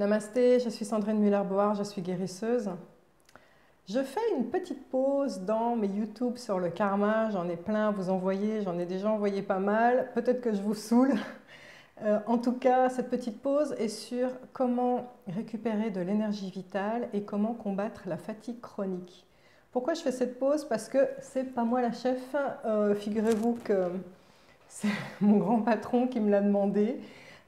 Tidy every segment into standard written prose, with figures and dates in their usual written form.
Namasté, je suis Sandrine Muller-Board, je suis guérisseuse. Je fais une petite pause dans mes YouTube sur le karma, j'en ai plein à vous envoyer, j'en ai déjà envoyé pas mal, peut-être que je vous saoule. En tout cas, cette petite pause est sur comment récupérer de l'énergie vitale et comment combattre la fatigue chronique. Pourquoi je fais cette pause? Parce que c'est pas moi la chef, figurez-vous que c'est mon grand patron qui me l'a demandé.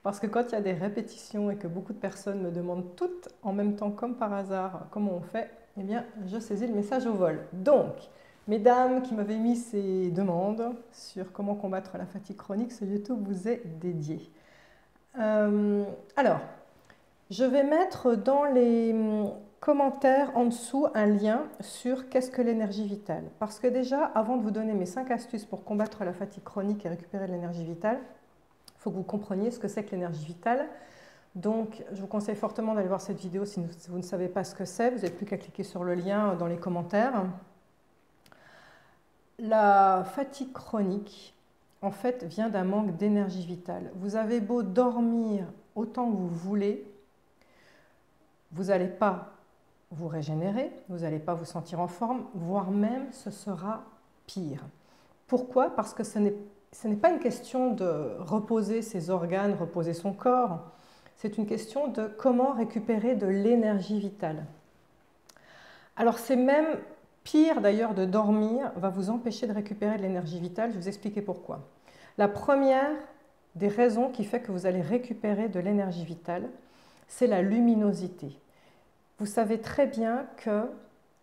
Parce que quand il y a des répétitions et que beaucoup de personnes me demandent toutes en même temps, comme par hasard, comment on fait, eh bien, je saisis le message au vol. Donc, mesdames qui m'avaient mis ces demandes sur comment combattre la fatigue chronique, ce YouTube vous est dédié. Alors, je vais mettre dans les commentaires en dessous un lien sur qu'est-ce que l'énergie vitale. Parce que déjà, avant de vous donner mes 5 astuces pour combattre la fatigue chronique et récupérer de l'énergie vitale, il faut que vous compreniez ce que c'est que l'énergie vitale. Donc, je vous conseille fortement d'aller voir cette vidéo si vous ne savez pas ce que c'est. Vous n'avez plus qu'à cliquer sur le lien dans les commentaires. La fatigue chronique, en fait, vient d'un manque d'énergie vitale. Vous avez beau dormir autant que vous voulez, vous n'allez pas vous régénérer, vous n'allez pas vous sentir en forme, voire même ce sera pire. Pourquoi? Parce que ce n'est pas une question de reposer ses organes, reposer son corps. C'est une question de comment récupérer de l'énergie vitale. Alors c'est même pire d'ailleurs de dormir, va vous empêcher de récupérer de l'énergie vitale. Je vais vous expliquer pourquoi. La première des raisons qui fait que vous allez récupérer de l'énergie vitale, c'est la luminosité. Vous savez très bien que,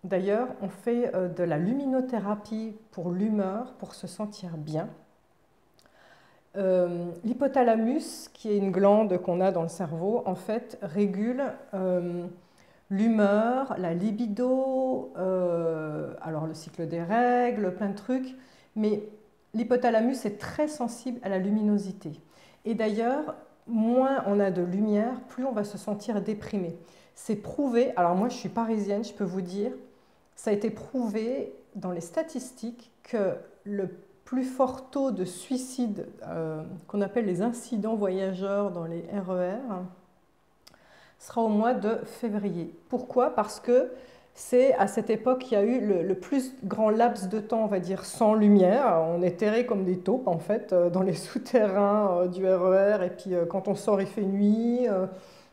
d'ailleurs, on fait de la luminothérapie pour l'humeur, pour se sentir bien. L'hypothalamus, qui est une glande qu'on a dans le cerveau, en fait, régule l'humeur, la libido, alors le cycle des règles, plein de trucs, mais l'hypothalamus est très sensible à la luminosité. Et d'ailleurs, moins on a de lumière, plus on va se sentir déprimé. C'est prouvé, alors moi je suis parisienne, je peux vous dire, ça a été prouvé dans les statistiques que le plus fort taux de suicide qu'on appelle les incidents voyageurs dans les RER sera au mois de février. Pourquoi? Parce que c'est à cette époque qu'il y a eu le plus grand laps de temps, on va dire, sans lumière. On est terrés comme des taupes, en fait, dans les souterrains du RER. Et puis, quand on sort, il fait nuit.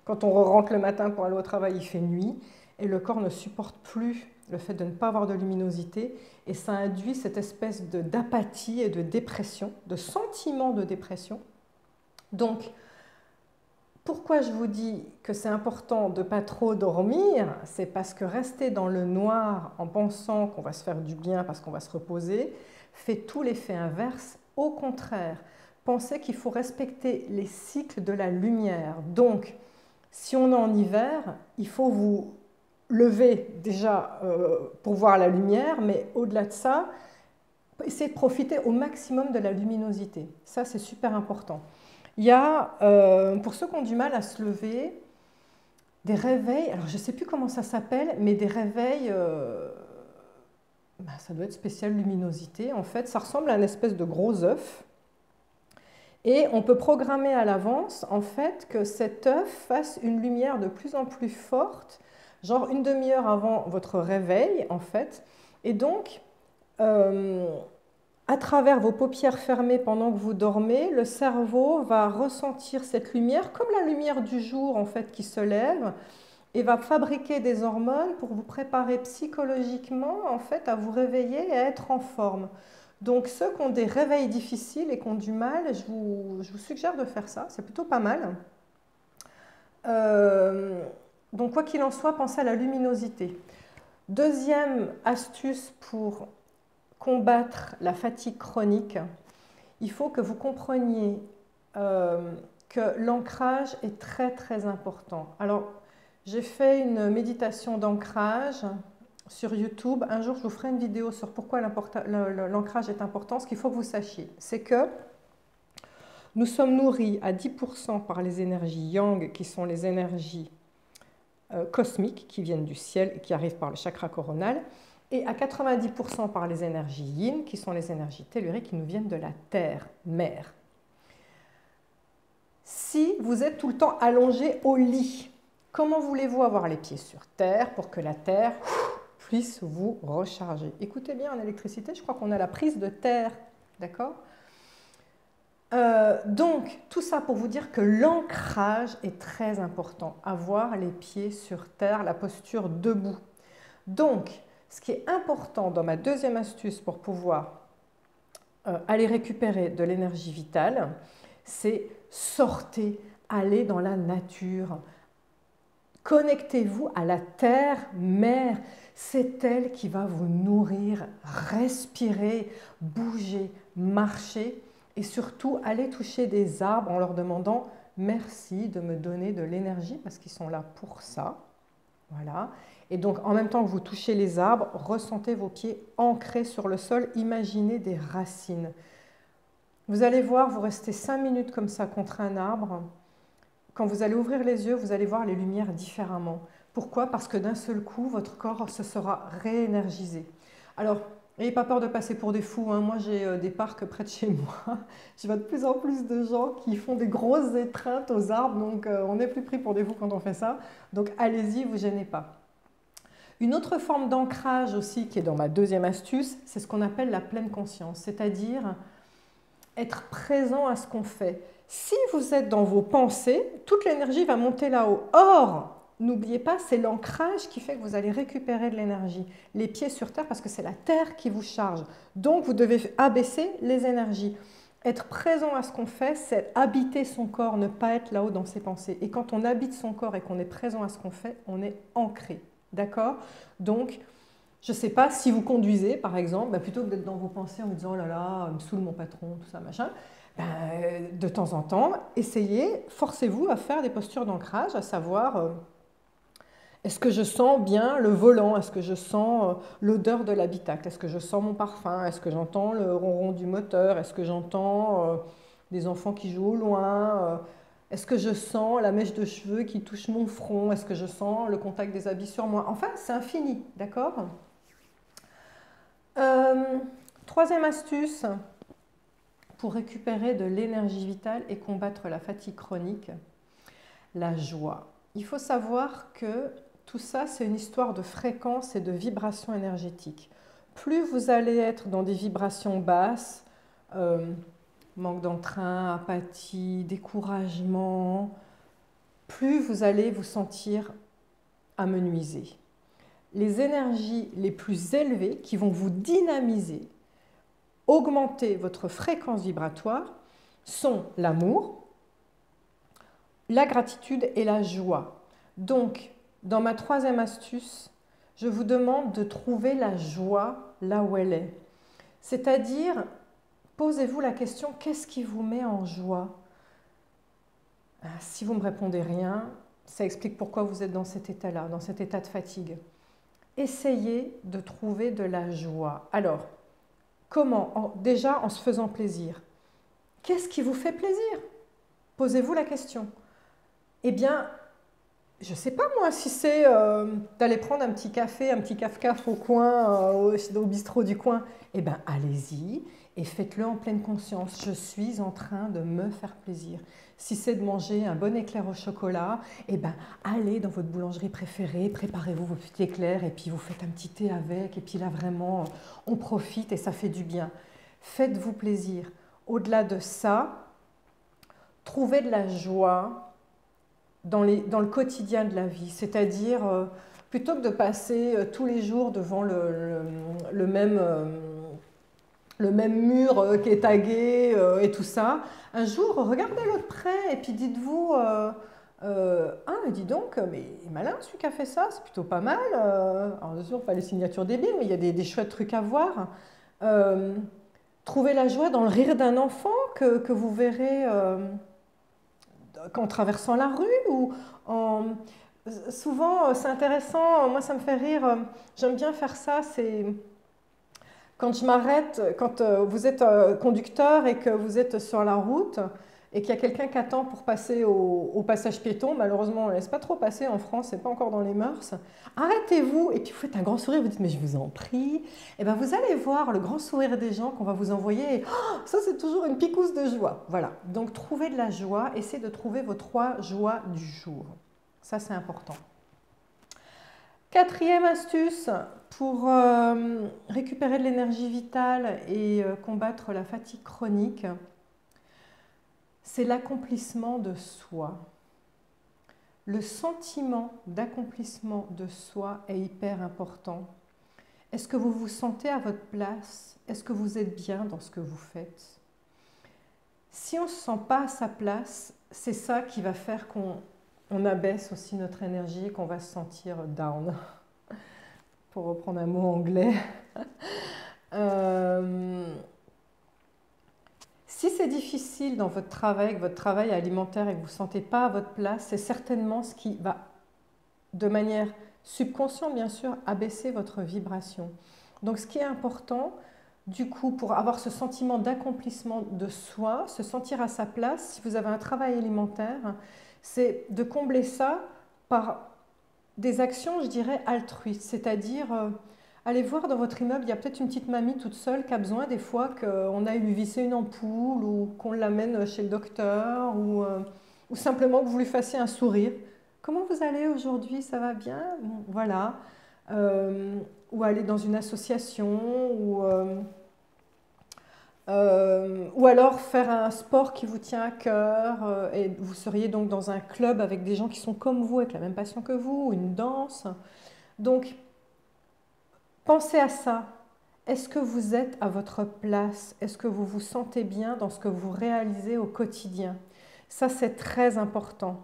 Quand on rentre le matin pour aller au travail, il fait nuit. Et le corps ne supporte plus le fait de ne pas avoir de luminosité. Et ça induit cette espèce d'apathie et de dépression, de sentiment de dépression. Donc, pourquoi je vous dis que c'est important de ne pas trop dormir? C'est parce que rester dans le noir en pensant qu'on va se faire du bien parce qu'on va se reposer fait tout l'effet inverse. Au contraire, pensez qu'il faut respecter les cycles de la lumière. Donc, si on est en hiver, il faut vous lever déjà pour voir la lumière, mais au-delà de ça, essayez de profiter au maximum de la luminosité. Ça, c'est super important. Il y a, pour ceux qui ont du mal à se lever, des réveils, alors je ne sais plus comment ça s'appelle, mais des réveils, ça doit être spécial luminosité. En fait, ça ressemble à une espèce de gros œuf. Et on peut programmer à l'avance, en fait, que cet œuf fasse une lumière de plus en plus forte, genre une demi-heure avant votre réveil, en fait. Et donc, à travers vos paupières fermées pendant que vous dormez, le cerveau va ressentir cette lumière comme la lumière du jour en fait qui se lève et va fabriquer des hormones pour vous préparer psychologiquement en fait à vous réveiller et à être en forme. Donc ceux qui ont des réveils difficiles et qui ont du mal, je vous suggère de faire ça, c'est plutôt pas mal. Donc quoi qu'il en soit, pensez à la luminosité. Deuxième astuce pour combattre la fatigue chronique, il faut que vous compreniez que l'ancrage est très très important. Alors, j'ai fait une méditation d'ancrage sur YouTube. Un jour, je vous ferai une vidéo sur pourquoi l'ancrage est important. Ce qu'il faut que vous sachiez, c'est que nous sommes nourris à 10% par les énergies yang, qui sont les énergies cosmiques, qui viennent du ciel et qui arrivent par le chakra coronal, et à 90% par les énergies yin, qui sont les énergies telluriques qui nous viennent de la terre, mère. Si vous êtes tout le temps allongé au lit, Comment voulez-vous avoir les pieds sur terre pour que la terre puisse vous recharger? Écoutez bien, en électricité, je crois qu'on a la prise de terre, d'accord? Donc, tout ça pour vous dire que l'ancrage est très important. Avoir les pieds sur terre, la posture debout. Donc, ce qui est important dans ma deuxième astuce pour pouvoir aller récupérer de l'énergie vitale, c'est sortez, allez dans la nature. Connectez-vous à la terre-mère. C'est elle qui va vous nourrir. Respirez, bougez, marchez et surtout allez toucher des arbres en leur demandant merci de me donner de l'énergie parce qu'ils sont là pour ça. Voilà. Et donc en même temps que vous touchez les arbres, ressentez vos pieds ancrés sur le sol, imaginez des racines. Vous allez voir, vous restez 5 minutes comme ça contre un arbre. Quand vous allez ouvrir les yeux, vous allez voir les lumières différemment. Pourquoi? Parce que d'un seul coup, votre corps se sera réénergisé. Alors, n'ayez pas peur de passer pour des fous, hein. Moi, j'ai des parcs près de chez moi. Je vois de plus en plus de gens qui font des grosses étreintes aux arbres, donc on n'est plus pris pour des fous quand on fait ça. Donc, allez-y, vous gênez pas. Une autre forme d'ancrage aussi, qui est dans ma deuxième astuce, c'est ce qu'on appelle la pleine conscience, c'est-à-dire être présent à ce qu'on fait. Si vous êtes dans vos pensées, toute l'énergie va monter là-haut. Or, n'oubliez pas, c'est l'ancrage qui fait que vous allez récupérer de l'énergie. Les pieds sur terre, parce que c'est la terre qui vous charge. Donc, vous devez abaisser les énergies. Être présent à ce qu'on fait, c'est habiter son corps, ne pas être là-haut dans ses pensées. Et quand on habite son corps et qu'on est présent à ce qu'on fait, on est ancré. D'accord? Donc, je ne sais pas, si vous conduisez, par exemple, plutôt que d'être dans vos pensées en vous disant « oh là là, me saoule mon patron, tout ça, machin », de temps en temps, essayez, forcez-vous à faire des postures d'ancrage, à savoir est-ce que je sens bien le volant, est-ce que je sens l'odeur de l'habitacle, est-ce que je sens mon parfum, est-ce que j'entends le ronron du moteur, est-ce que j'entends des enfants qui jouent au loin, est-ce que je sens la mèche de cheveux qui touche mon front, est-ce que je sens le contact des habits sur moi. Enfin, c'est infini, d'accord? Troisième astuce pour récupérer de l'énergie vitale et combattre la fatigue chronique, la joie. Il faut savoir que tout ça, c'est une histoire de fréquence et de vibration énergétique. Plus vous allez être dans des vibrations basses, manque d'entrain, apathie, découragement, plus vous allez vous sentir amenuisé. Les énergies les plus élevées qui vont vous dynamiser, augmenter votre fréquence vibratoire, sont l'amour, la gratitude et la joie. Donc, dans ma troisième astuce, je vous demande de trouver la joie là où elle est. C'est-à-dire, posez-vous la question, qu'est-ce qui vous met en joie? Si vous ne me répondez rien, ça explique pourquoi vous êtes dans cet état-là, dans cet état de fatigue. Essayez de trouver de la joie. Alors, comment? Déjà en se faisant plaisir. Qu'est-ce qui vous fait plaisir? Posez-vous la question. Eh bien, je ne sais pas moi si c'est d'aller prendre un petit café, un petit caf-caf au coin, au bistrot du coin. Eh bien, allez-y et faites-le en pleine conscience. Je suis en train de me faire plaisir. Si c'est de manger un bon éclair au chocolat, eh bien, allez dans votre boulangerie préférée, préparez-vous vos petits éclairs et puis vous faites un petit thé avec. Et puis là, vraiment, on profite et ça fait du bien. Faites-vous plaisir. Au-delà de ça, trouvez de la joie dans le quotidien de la vie. C'est-à-dire, plutôt que de passer tous les jours devant le même mur qui est tagué et tout ça, un jour, regardez-le de près et puis dites-vous ah, dis donc, mais il est malin celui qui a fait ça, c'est plutôt pas mal. Alors, bien sûr, pas les signatures débiles, mais il y a des chouettes trucs à voir. Trouvez la joie dans le rire d'un enfant que vous verrez en traversant la rue ou souvent, c'est intéressant, moi ça me fait rire, j'aime bien faire ça, c'est quand je m'arrête, quand vous êtes conducteur et que vous êtes sur la route et qu'il y a quelqu'un qui attend pour passer au passage piéton, malheureusement on ne laisse pas trop passer en France, c'est pas encore dans les mœurs, arrêtez-vous et puis vous faites un grand sourire, vous dites mais je vous en prie, et bien vous allez voir le grand sourire des gens qu'on va vous envoyer, et, oh, ça c'est toujours une picouse de joie. Voilà, donc trouvez de la joie, essayez de trouver vos 3 joies du jour. Ça, c'est important. Quatrième astuce pour récupérer de l'énergie vitale et combattre la fatigue chronique, c'est l'accomplissement de soi. Le sentiment d'accomplissement de soi est hyper important. Est-ce que vous vous sentez à votre place? Est-ce que vous êtes bien dans ce que vous faites? Si on ne se sent pas à sa place, c'est ça qui va faire qu'on abaisse aussi notre énergie et qu'on va se sentir down, pour reprendre un mot anglais. Si c'est difficile dans votre travail alimentaire et que vous ne vous sentez pas à votre place, c'est certainement ce qui va, de manière subconsciente bien sûr, abaisser votre vibration. Donc ce qui est important, du coup, pour avoir ce sentiment d'accomplissement de soi, se sentir à sa place, si vous avez un travail alimentaire, c'est de combler ça par des actions, je dirais, altruistes, c'est-à-dire allez voir dans votre immeuble, il y a peut-être une petite mamie toute seule qui a besoin des fois qu'on aille lui visser une ampoule ou qu'on l'amène chez le docteur ou simplement que vous lui fassiez un sourire. Comment vous allez aujourd'hui? Ça va bien? Bon, voilà. Ou aller dans une association ou alors faire un sport qui vous tient à cœur et vous seriez donc dans un club avec des gens qui sont comme vous, avec la même passion que vous, une danse. Donc, pensez à ça. Est-ce que vous êtes à votre place? Est-ce que vous vous sentez bien dans ce que vous réalisez au quotidien? Ça, c'est très important.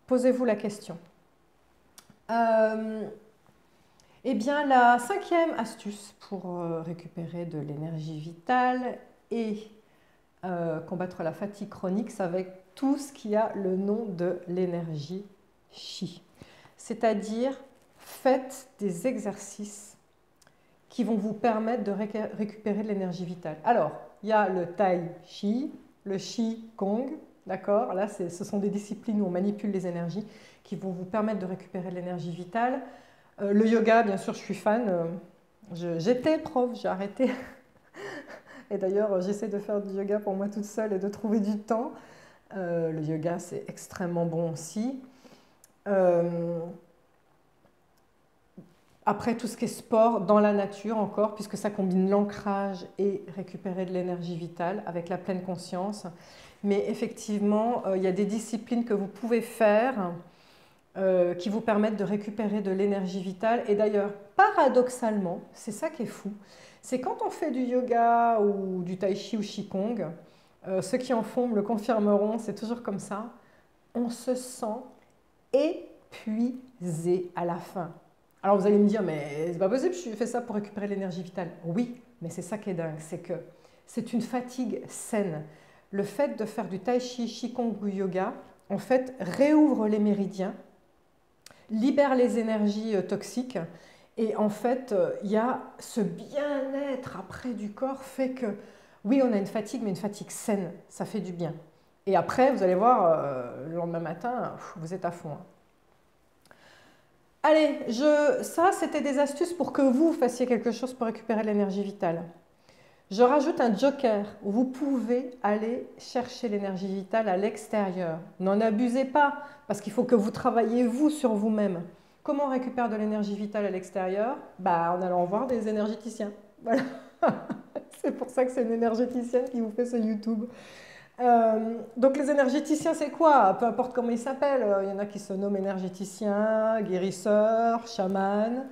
Posez-vous la question. Eh bien, la cinquième astuce pour récupérer de l'énergie vitale et combattre la fatigue chronique, c'est avec tout ce qui a le nom de l'énergie chi. C'est-à-dire, faites des exercices qui vont vous permettre de récupérer de l'énergie vitale. Alors, il y a le tai chi, le chi kong, d'accord? Là, ce sont des disciplines où on manipule les énergies qui vont vous permettre de récupérer de l'énergie vitale. Le yoga, bien sûr, je suis fan. J'étais prof, j'ai arrêté. Et d'ailleurs, j'essaie de faire du yoga pour moi toute seule et de trouver du temps. Le yoga, c'est extrêmement bon aussi. Après, tout ce qui est sport dans la nature encore, puisque ça combine l'ancrage et récupérer de l'énergie vitale avec la pleine conscience. Mais effectivement, il y a des disciplines que vous pouvez faire qui vous permettent de récupérer de l'énergie vitale. Et d'ailleurs, paradoxalement, c'est ça qui est fou, c'est quand on fait du yoga ou du tai chi ou qigong, ceux qui en font me le confirmeront, c'est toujours comme ça, on se sent épuisé à la fin. Alors vous allez me dire, mais c'est pas possible, je fais ça pour récupérer l'énergie vitale. Oui, mais c'est ça qui est dingue, c'est que c'est une fatigue saine. Le fait de faire du tai chi, qigong ou yoga, en fait, réouvre les méridiens, libère les énergies toxiques et en fait, il y a ce bien-être après du corps fait que, oui, on a une fatigue, mais une fatigue saine, ça fait du bien. Et après, vous allez voir, le lendemain matin, vous êtes à fond. Allez, ça, c'était des astuces pour que vous fassiez quelque chose pour récupérer de l'énergie vitale. Je rajoute un joker où vous pouvez aller chercher l'énergie vitale à l'extérieur. N'en abusez pas, parce qu'il faut que vous travaillez vous sur vous-même. Comment on récupère de l'énergie vitale à l'extérieur? En allant voir des énergéticiens. Voilà. C'est pour ça que c'est une énergéticienne qui vous fait ce YouTube. Donc les énergéticiens, c'est quoi? Peu importe comment ils s'appellent. Il y en a qui se nomment énergéticiens, guérisseurs, chamans.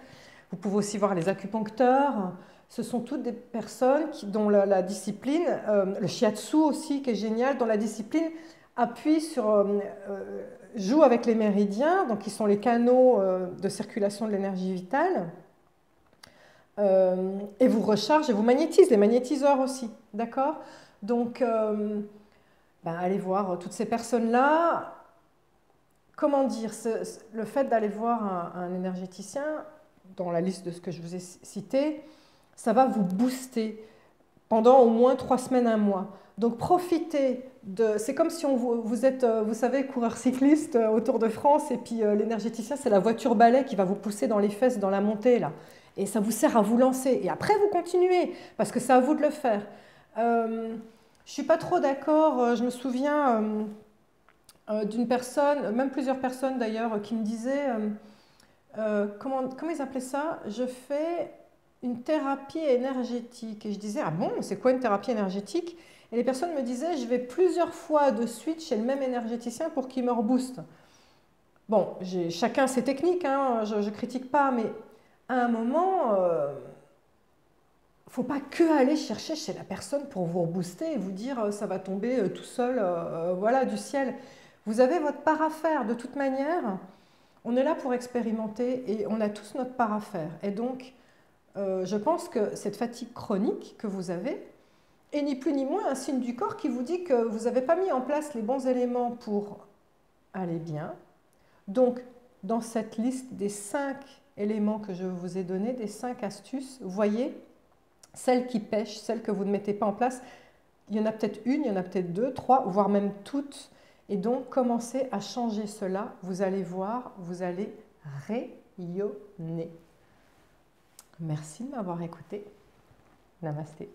Vous pouvez aussi voir les acupuncteurs. Ce sont toutes des personnes dont la discipline, le shiatsu aussi qui est génial, dont la discipline appuie sur, joue avec les méridiens, donc qui sont les canaux de circulation de l'énergie vitale, et vous recharge et vous magnétise, les magnétiseurs aussi, d'accord? Donc, allez voir toutes ces personnes-là. Comment dire, le fait d'aller voir un énergéticien, dans la liste de ce que je vous ai cité, ça va vous booster pendant au moins 3 semaines, 1 mois. Donc profitez de... C'est comme si vous êtes, vous savez, coureur cycliste au Tour de France et puis l'énergéticien, c'est la voiture balai qui va vous pousser dans les fesses, dans la montée, là. Et ça vous sert à vous lancer. Et après, vous continuez, parce que c'est à vous de le faire. Je ne suis pas trop d'accord. Je me souviens, d'une personne, même plusieurs personnes d'ailleurs, qui me disaient, comment ils appelaient ça? Je fais une thérapie énergétique. Et je disais, ah bon, c'est quoi une thérapie énergétique? Et les personnes me disaient, je vais plusieurs fois de suite chez le même énergéticien pour qu'il me rebooste. Bon, chacun ses techniques, hein, je ne critique pas, mais à un moment, faut pas que aller chercher chez la personne pour vous rebooster et vous dire ça va tomber tout seul, voilà, du ciel. Vous avez votre part à faire. De toute manière, on est là pour expérimenter et on a tous notre part à faire. Et donc, je pense que cette fatigue chronique que vous avez est ni plus ni moins un signe du corps qui vous dit que vous n'avez pas mis en place les bons éléments pour aller bien. Donc, dans cette liste des 5 éléments que je vous ai donnés, des 5 astuces, vous voyez, celles qui pêchent, celles que vous ne mettez pas en place, il y en a peut-être une, il y en a peut-être deux, trois, voire même toutes. Et donc, commencez à changer cela. Vous allez voir, vous allez rayonner. Merci de m'avoir écouté. Namasté.